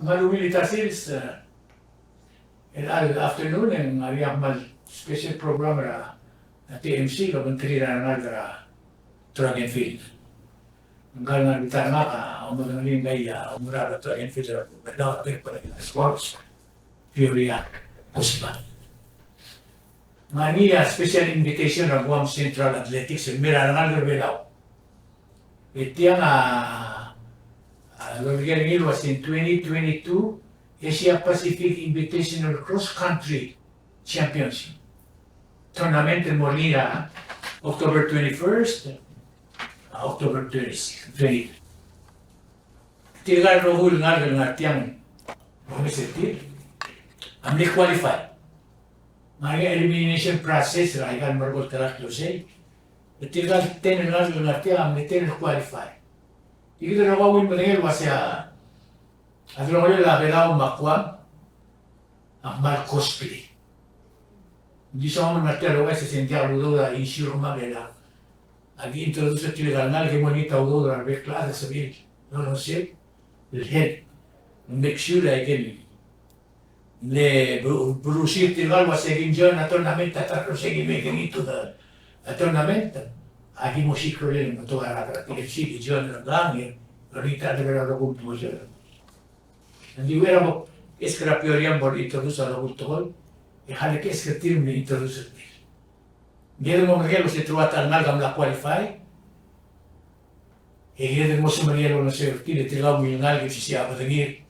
Malumilita Sales, afternoon and mal special program na TMC kabantri na track and field. Hanggang nagtama ka, umagang gaya, umurada track and field, badaw sports, Furia, Kuspa. Mania special invitation of Guam Central Athletics in Miranal Belau. Itiang it was in 2022 Asia Pacific Invitational Cross Country Championship Tournament in Molina, October 21st, October 20th. Tigal rohul nga tiang bumisetir. Amli qualify. Mga elimination process ra ikan margot karak losay. Tigal 10 nga tiang amli 10 qualify. Ito na kawin mo nangil wasya at lang ulit labelaw makwam ang mal cosplay. Hindi siya mo natero sa Santiago do da insure magela. Agi introduce at tigal nga que monita do da reclasa sabil. No sé. El head. Make sure I can le brusir tigal wasya ginjon na tournament at sige making ito da tournament. Agi mo sikro rin ito karata TFC John Langir, ahorita de verdad lo culto yo. Hindi wera mo escrapiorian por introduce a lo culto gol, e hale que escribir me introduce. Viene mo magelo se trova tal malgam la qualify, e viene mo se magelo no se tire tilaw mo yung algo si siya pa dengir.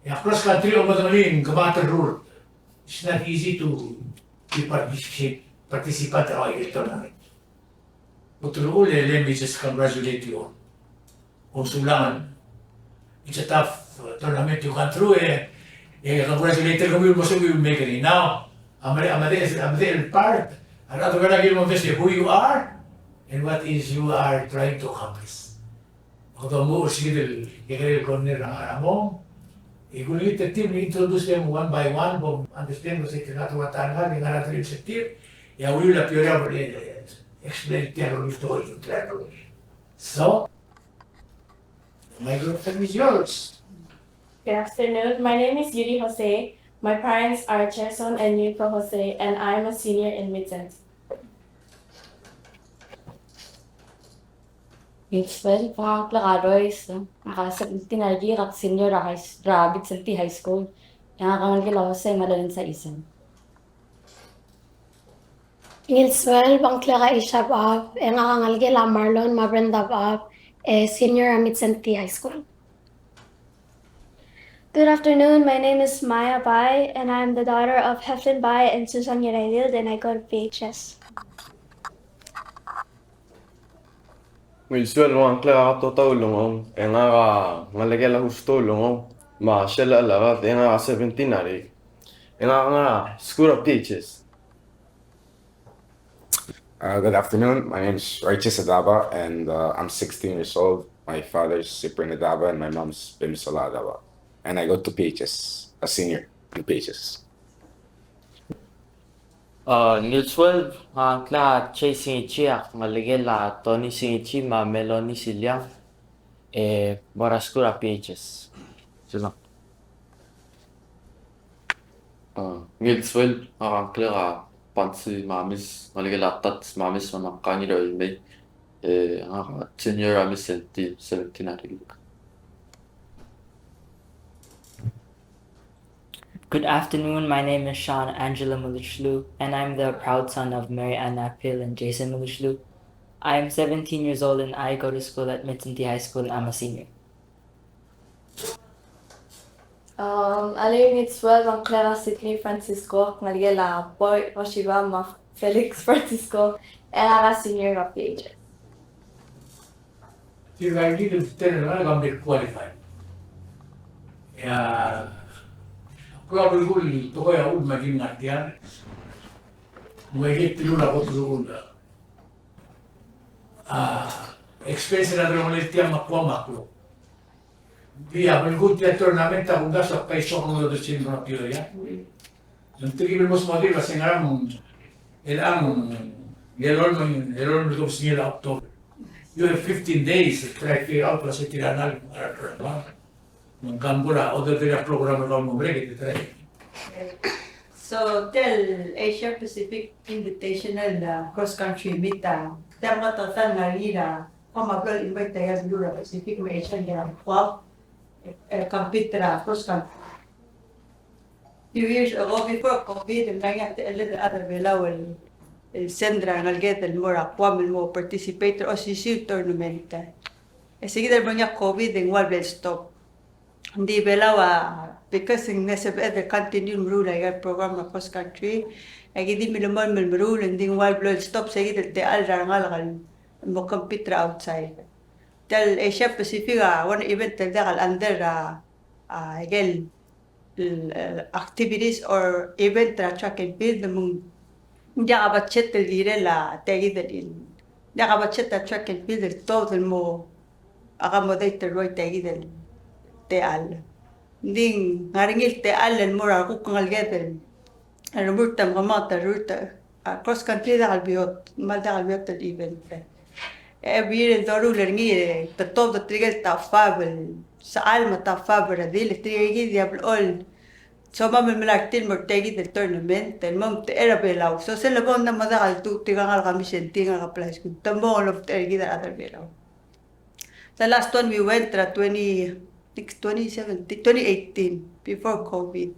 E across country o madalin kamata rule. It's not easy to participate a el tournament. Betul let me just congratulate you on Sulangan. It's a tough tournament you got through. Congratulate you because we will make it. Now, I'm there part. I'm not going to give you who you are and what is you are trying to accomplish. Although more civil, you corner mo. Kung ito team, introduce them one by one, understand what it's not what I'm having, not to team. Yeah, we will appear explain story to travel. So, my group is yours. Good afternoon. My name is Yuri Jose. My parents are Cherson and Yurko Jose, and I'm a senior in Vincent. Well, pangaklakaroys, tinalgi rak senior Vincent High School. Yang akan kila Jose malalin sa isan. Ngilswell, Bangklara Ishabab, and Arangalgela Marlon, Mabrendabab, a senior at Vincent High School. Good afternoon. My name is Maya Bai, and I'm the daughter of Heflin Bai and Susan Yerailid, and I go to PHS. Ngilswell, Bangklara Totolong, and Arangalgela Hustolong, Marshall Alara, and Ara 17 Ari, and Ara School of Teachers. Good afternoon. My name is Righteous Adaba, and I'm 16 years old. My father's Cyprian Adaba, and my mom's Bimsola Adaba. And I go to PHS, a senior in PHS. Ngilswell, kla Che Singichi, Maligela, Tony Singichi, Ma Meloni Siliang, Moraskura PHS. Sila. Ngilswell, kla Pansi Mamis, Maligalatat, Mamis, Manakaniro, May, Senior Amis 17. Good afternoon, my name is Sean Angela Mulishlu, and I'm the proud son of Mary Anna Pill and Jason Mulishlu. I am 17 years old and I go to school at Mitsunti High School and I'm a senior. Aling it's well ang Clara Sidney Francisco, Maligela, Boy Roshiba, Felix Francisco, and I'm a senior of PHS. If I didn't tell you, I'm going to qualify. Probably will to go out maging natiyan. Muhigit tilula ko tulula. Expense na rin ulit yung maklo. Via, malgod yung tournament ako nga sa paiso kong nadusin mga piyoya. Yung tigil mo sa mga kasi nga mong gelon mo ito sa nila October. You have 15 days to try to figure out kasi tiranal. Gambura, other than program of Mumbrek. So tell Asia Pacific Invitational cross-country meet tama tatan nga rira pamagol invite tayo sa Euro Pacific may Asian Grand Club compete cross-country. Few years ago before COVID, nangyat a little other belawal sendra ngalget el mora kwam mo participator o CC tournament. Sige dal banya COVID ang wal stop. Hindi belawa because in nasa the continue rule ay program na cross country ay hindi milaman rule hindi wal stop sige dal te al rangal mo compete outside. Dal Asia Pacific one event dal under again activities or event track and field mong hindi ka budget del dire la tegi del in hindi ka budget track and field del total mo accommodator roy tegi del teal ding ngaringil teal el mura ku kangal geten el ruta mamata ruta cross country da albiot mal da albiot del event every year doru lergi todo trigger ta fabel sa alma ta fabel dil trigger diablo all so mami malaktin mo tegi del tournament and mom te era belau so se le bon na madal tu tigangal kami sentinga ka place kun tambo of tegi da other belau. The last one we went 2018 before COVID.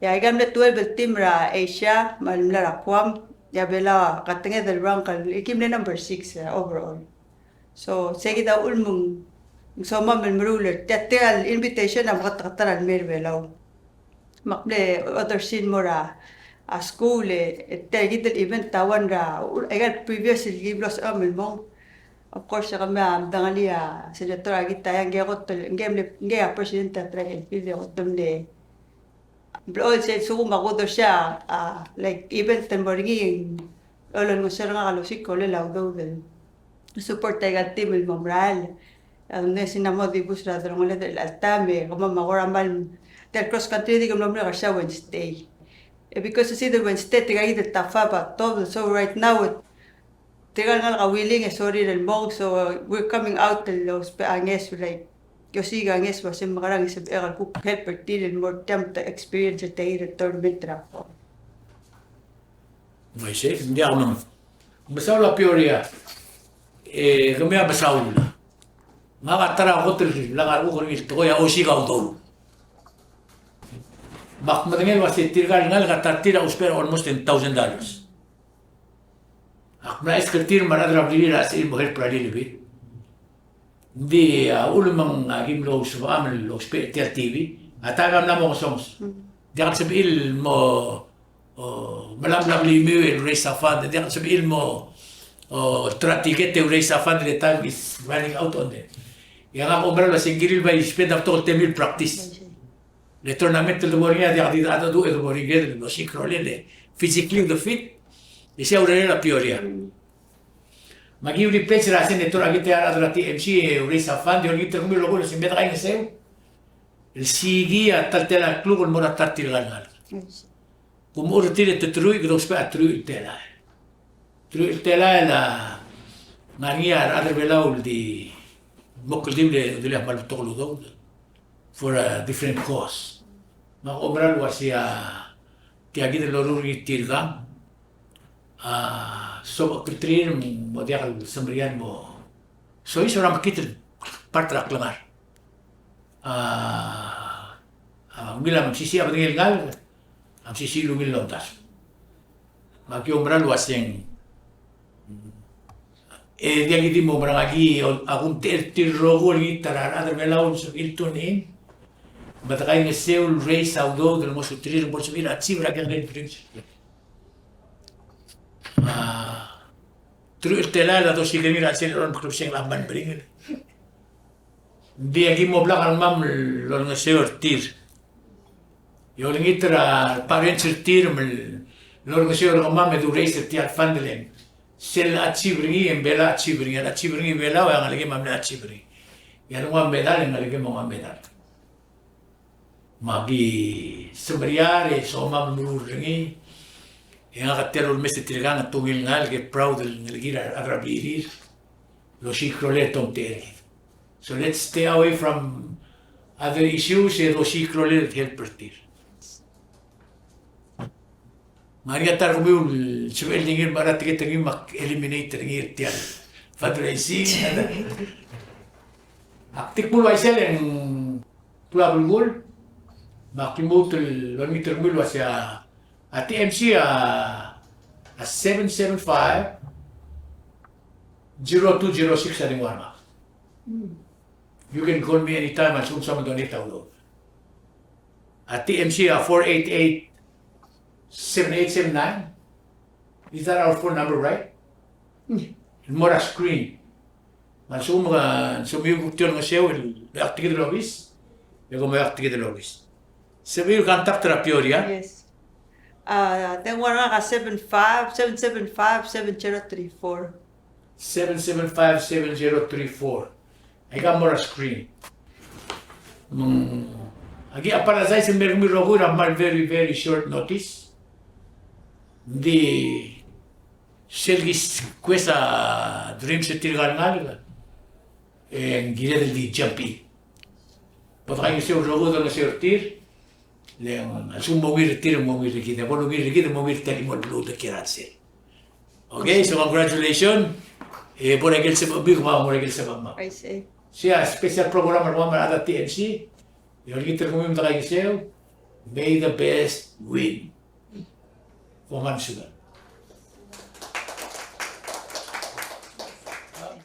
Ya igam na 12 team ra Asia malimla ra kwam ya bela katenge del rank ikim na number 6 overall. So sige daw ulmung so mamel ruler tetel invitation na makatataran mer belaw. Makle other scene mora a school tegi del event tawan ra egal previous libros amel mong. Of course, kami dangali senator agita yang gayakot gaya presidente trail pili ko tumle. Bro said so magodo siya like event temboringi olon mo sir nga kalusik ko lelaw daw del. Support tayo team el moral. Ne sinamo di busra drong le del altame como magora mal del cross country di como nombre siya Wednesday. Because see the Wednesday tigai del tafaba todo so right now Tigal nga willing sorry del mong so we're coming out del los anges like yo siga anges was makarang isip egal ku helper til more time to experience the tournament trapo. May say hindi ako naman. Basaw la Peoria kami basaw na. Makatara ko til langar ko rin ito ya o siga daw. Bak madangel was tigal nga katartira uspera almost $10,000. Ako na eskertir maradra bili la sin mujer prali libi. Di ulumang gimlo sa amin lo spectator TV. Atagam na mo songs. Di ako sabihin mo malamlam limi el race of fund. Di ako sabihin mo tratikete el race of fund the time is running out on them. Yang ako umbrella singiril by spend up to 10,000 practice. Le tournament del Boringa di ako dito do el Boringa lo sincrolele physically the fit. Isi aurere la Peoria. Magi uli pece la sene tora gite ara della TMC urisa fan di ogni come lo vuole si mette in seu. Il sigi a taltela club il mora tarti il ganal. Come ora tire te trui gros pa trui tela. Trui tela la Maria adre belaul di mokkel dimle delle mal tolo do for a different cause. Ma obral wasia ti agide loruri tirga. So kitrin mo diakal samrian mo so iso ram kitin partrak langar mila magsisi apa ngel ngal am sisi lumil lontas maki umbral waseng dia gidi mo marangagi akong tirrogo ni tarar adar belaun so iltunin batakay nga seul race audo del mo sutrir mo subir at sibra ka ngel principio True tela to si kami rasil ron klub sing lamban bring. Dia gi mo blakan mam lon nga tir. Yo ngitra parents tir mel lon nga seur mam du race tir fandelen. Sel achibringi en bela achibringi bela wa ngalagi mam na achibringi. Yan mo medal ngalagi mo medal. Magi sembriare so mam murungi. Yang katero el mese tirgan tungil ngal get proud del ngalgira arabirir lo shikroler tonteri. So let's stay away from Other issues är då cyklor helt partir. Maria tar ko mul suel dingir barat kita ngi mak eliminate dingir tian. Fundraising ada. Aktif mul waisel yang pula mul makimut lon meter mul wasya ATMC a 775 0206 ading warma. You can call me anytime as soon as someone donate tawlo. At TMC 488-7879. Is that our phone number, right? More a screen. Masum sumiu kution nga siya aktigid lobis. Yago may aktigid lobis. Sabi contact rapioria. Yes. Tengo nga 775-7034. 775-7034. I got more a screen. Agi aparazay sa mermirogo na very short notice. Di selgis questa dream se tirgal en gire di jumpy. Potrai che se un rogo da sortir le asum movir kita, bon movir kita movir tali mo bluto kiratse. Okay, so congratulations. Por aquel se big ma por aquel se ma. I see. Siya special program mo ada TNC. Yung kita kumim tayo may the best win. Kuman sudah.